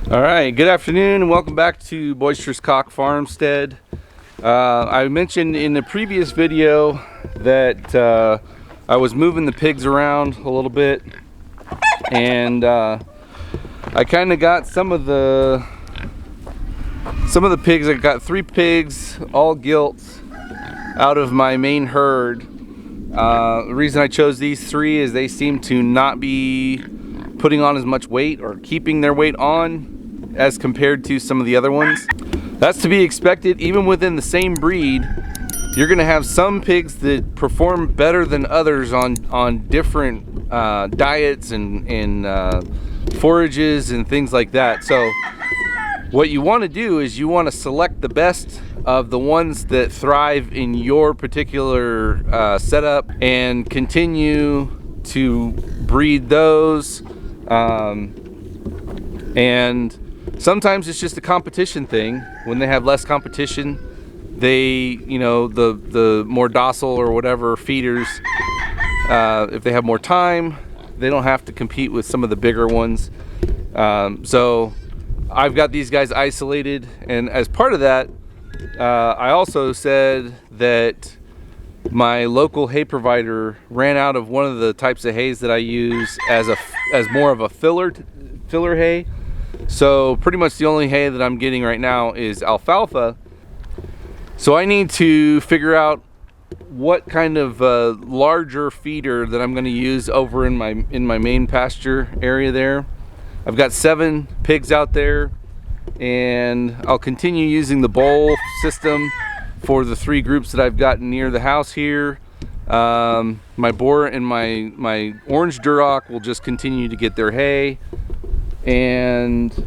All right, good afternoon and welcome back to Boisterous Cock Farmstead. I mentioned in the previous video that I was moving the pigs around a little bit, and I kind of got some of the pigs. I got 3 pigs, all gilts, out of my main herd. The reason I chose these 3 is they seem to not be putting on as much weight or keeping their weight on as compared to some of the other ones. That's to be expected. Even within the same breed, you're gonna have some pigs that perform better than others on different diets and forages and things like that. So what you want to do is you want to select the best of the ones that thrive in your particular setup and continue to breed those. And sometimes it's just a competition thing. When they have less competition, they, the more docile or whatever feeders, if they have more time, they don't have to compete with some of the bigger ones. So I've got these guys isolated, and as part of that, I also said that my local hay provider ran out of one of the types of hays that I use as more of a filler hay. So pretty much the only hay that I'm getting right now is alfalfa. So I need to figure out what kind of larger feeder that I'm going to use over in my main pasture area there. I've got 7 pigs out there, and I'll continue using the bowl system for the 3 groups that I've got near the house here. My boar and my orange Duroc will just continue to get their hay. And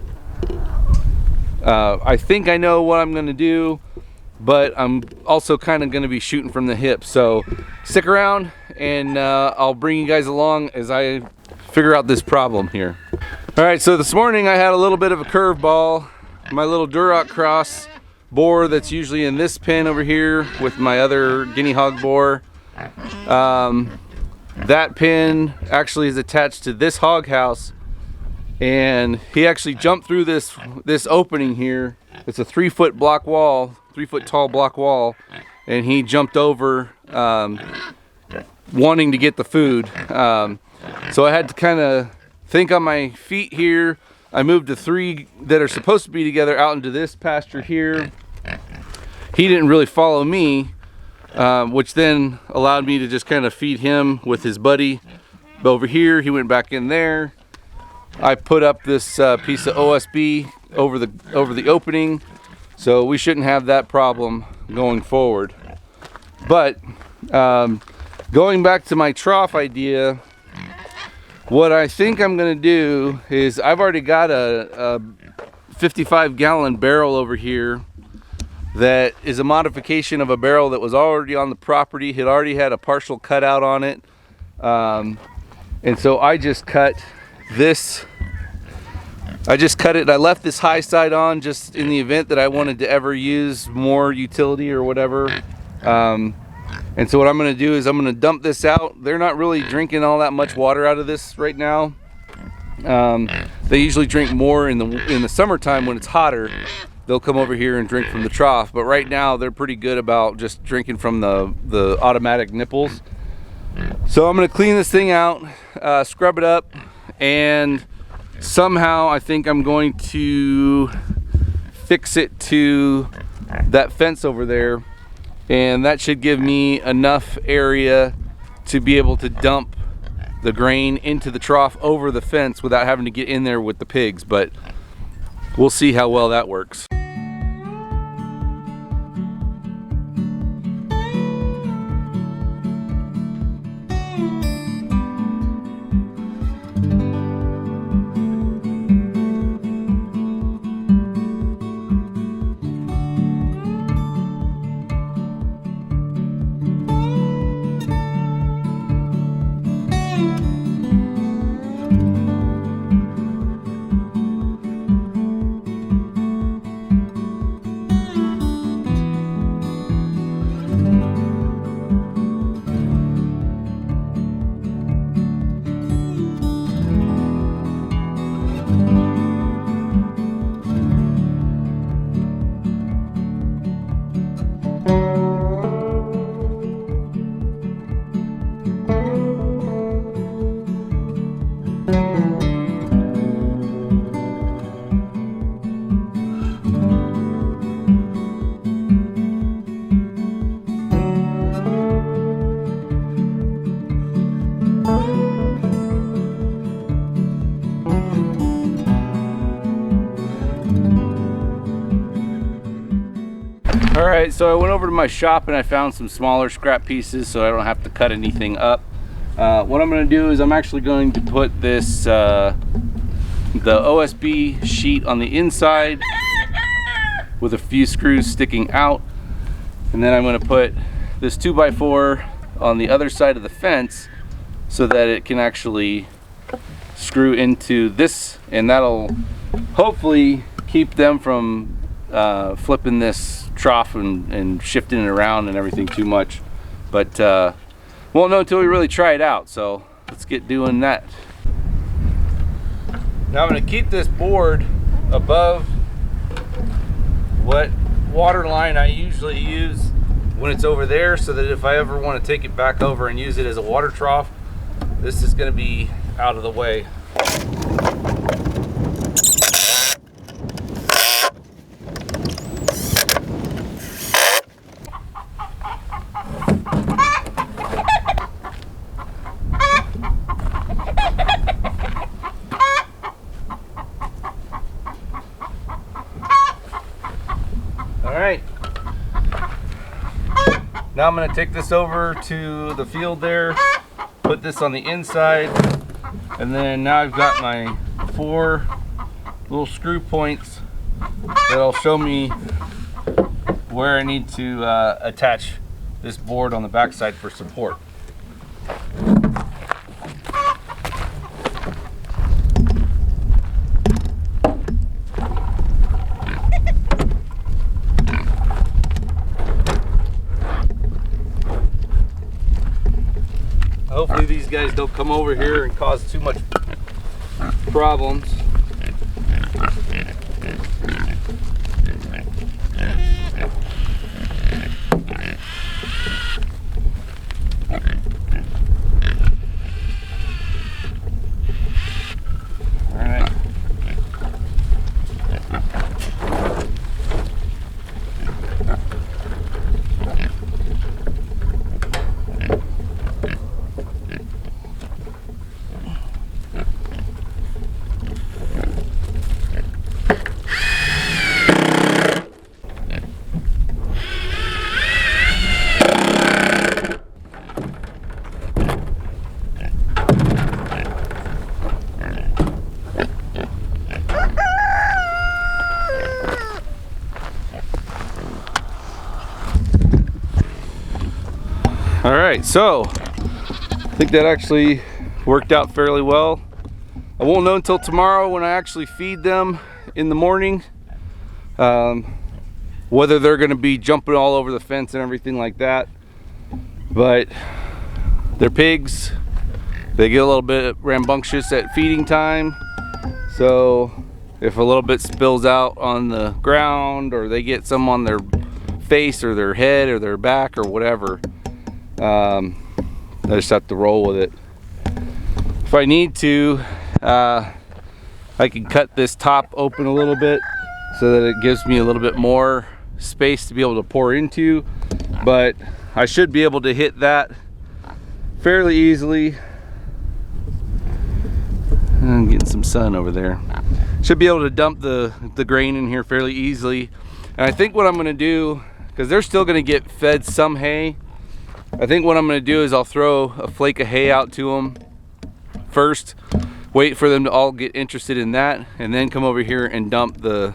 I think I know what I'm gonna do, but I'm also kind of gonna be shooting from the hip. So stick around, and I'll bring you guys along as I figure out this problem here. All right, so this morning I had a little bit of a curveball. My little Duroc cross boar that's usually in this pen over here with my other guinea hog boar. That pen actually is attached to this hog house, and he actually jumped through this opening here. It's a 3-foot block wall, 3-foot tall block wall, and he jumped over wanting to get the food. So I had to kind of think on my feet here. I moved the 3 that are supposed to be together out into this pasture here. He didn't really follow me, which then allowed me to just kind of feed him with his buddy. But over here, he went back in there. I put up this piece of OSB over the opening, so we shouldn't have that problem going forward. But going back to my trough idea, what I think I'm going to do is I've already got a 55-gallon barrel over here that is a modification of a barrel that was already on the property. It already had a partial cutout on it, and so I just cut this. I just cut it. I left this high side on just in the event that I wanted to ever use more utility or whatever. And so what I'm going to do is I'm going to dump this out. They're not really drinking all that much water out of this right now. They usually drink more in the summertime when it's hotter. They'll come over here and drink from the trough. But right now they're pretty good about just drinking from the automatic nipples. So I'm going to clean this thing out, scrub it up, and somehow I think I'm going to fix it to that fence over there, and that should give me enough area to be able to dump the grain into the trough over the fence without having to get in there with the pigs. But we'll see how well that works. Alright, so I went over to my shop and I found some smaller scrap pieces so I don't have to cut anything up. What I'm going to do is I'm actually going to put this the OSB sheet on the inside with a few screws sticking out, and then I'm going to put this 2x4 on the other side of the fence so that it can actually screw into this, and that'll hopefully keep them from flipping this trough and shifting it around and everything too much. But won't know until we really try it out, so let's get doing that. Now I'm going to keep this board above what water line I usually use when it's over there, so that if I ever want to take it back over and use it as a water trough, this is going to be out of the way. Alright, now I'm going to take this over to the field there, put this on the inside, and then now I've got my 4 little screw points that'll show me where I need to attach this board on the backside for support. Hopefully these guys don't come over here and cause too much problems. Alright, so I think that actually worked out fairly well. I won't know until tomorrow when I actually feed them in the morning whether they're going to be jumping all over the fence and everything like that. But they're pigs. They get a little bit rambunctious at feeding time. So if a little bit spills out on the ground, or they get some on their face or their head or their back or whatever, I just have to roll with it. If I need to, I can cut this top open a little bit so that it gives me a little bit more space to be able to pour into, but I should be able to hit that fairly easily. I'm getting some sun over there. Should be able to dump the grain in here fairly easily. And I think what I'm going to do, because they're still going to get fed some hay, I think what I'm going to do is I'll throw a flake of hay out to them first, wait for them to all get interested in that, and then come over here and dump the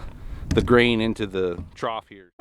grain into the trough here.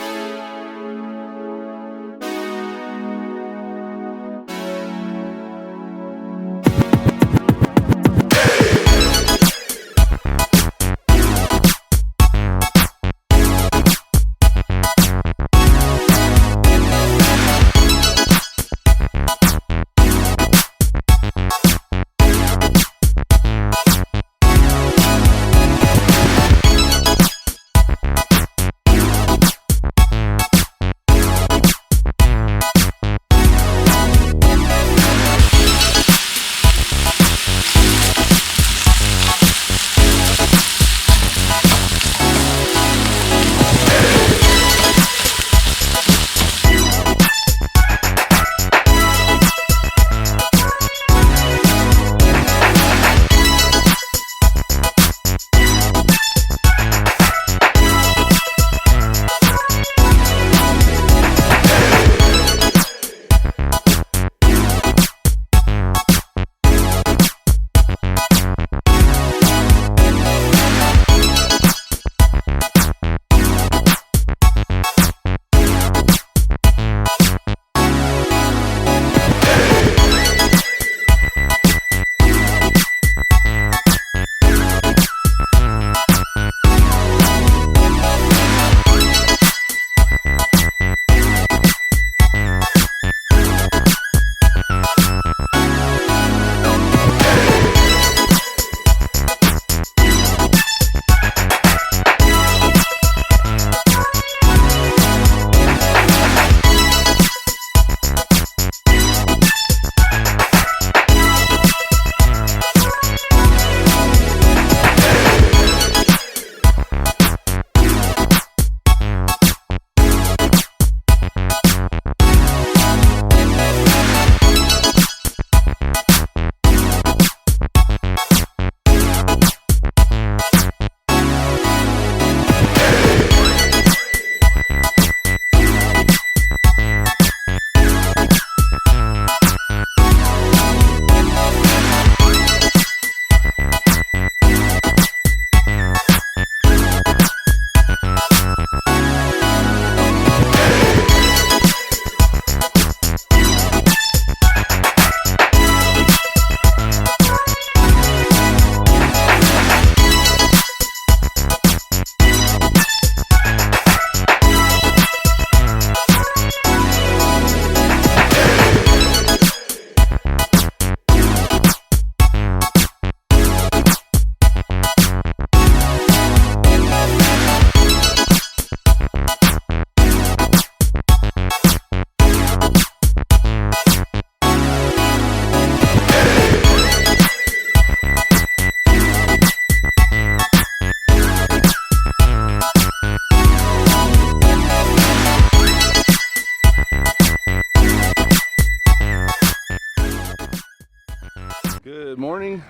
morning.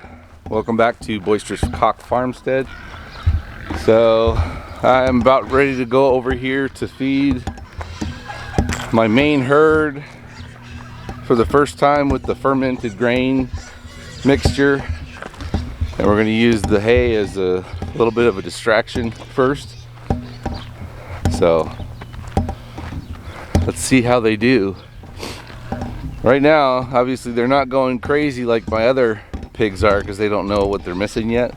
Welcome back to Boisterous Cock Farmstead. So I'm about ready to go over here to feed my main herd for the first time with the fermented grain mixture, and we're going to use the hay as a little bit of a distraction first. So let's see how they do. Right now, obviously they're not going crazy like my other pigs are because they don't know what they're missing yet.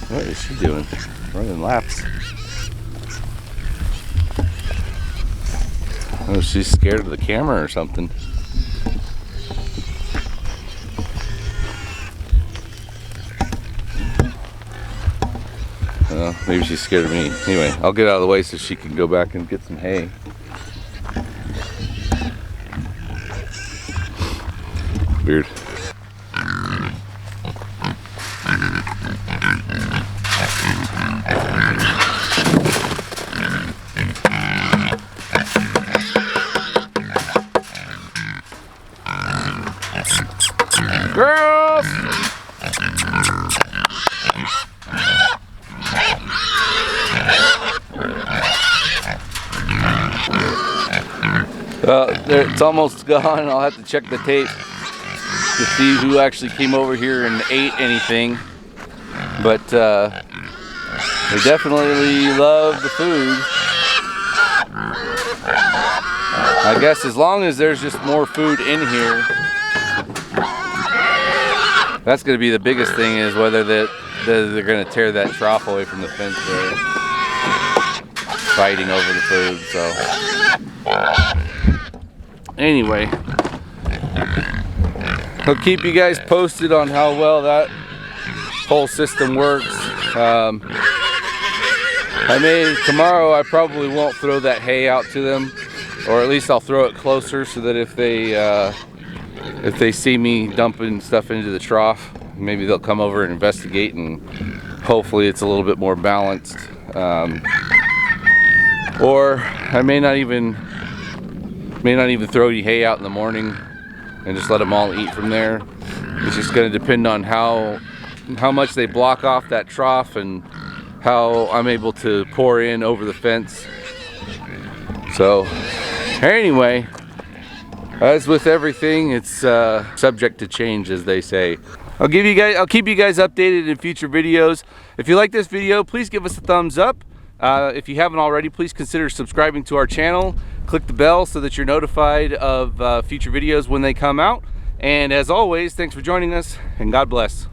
What is she doing? Running laps. Oh, she's scared of the camera or something. Maybe she's scared of me. Anyway, I'll get out of the way so she can go back and get some hay. Weird. Girls! It's almost gone. I'll have to check the tape to see who actually came over here and ate anything. But they definitely love the food. I guess as long as there's just more food in here, that's going to be the biggest thing, is whether they're going to tear that trough away from the fence there, fighting over the food. So anyway, I'll keep you guys posted on how well that whole system works. Tomorrow I probably won't throw that hay out to them, or at least I'll throw it closer so that if they see me dumping stuff into the trough, maybe they'll come over and investigate, and hopefully it's a little bit more balanced. Or I may not even throw any hay out in the morning and just let them all eat from there. It's just going to depend on how much they block off that trough and how I'm able to pour in over the fence. So anyway, as with everything, it's subject to change, as they say. I'll keep you guys updated in future videos. If you like this video, please give us a thumbs up. If you haven't already, please consider subscribing to our channel. Click the bell so that you're notified of future videos when they come out. And as always, thanks for joining us, and God bless.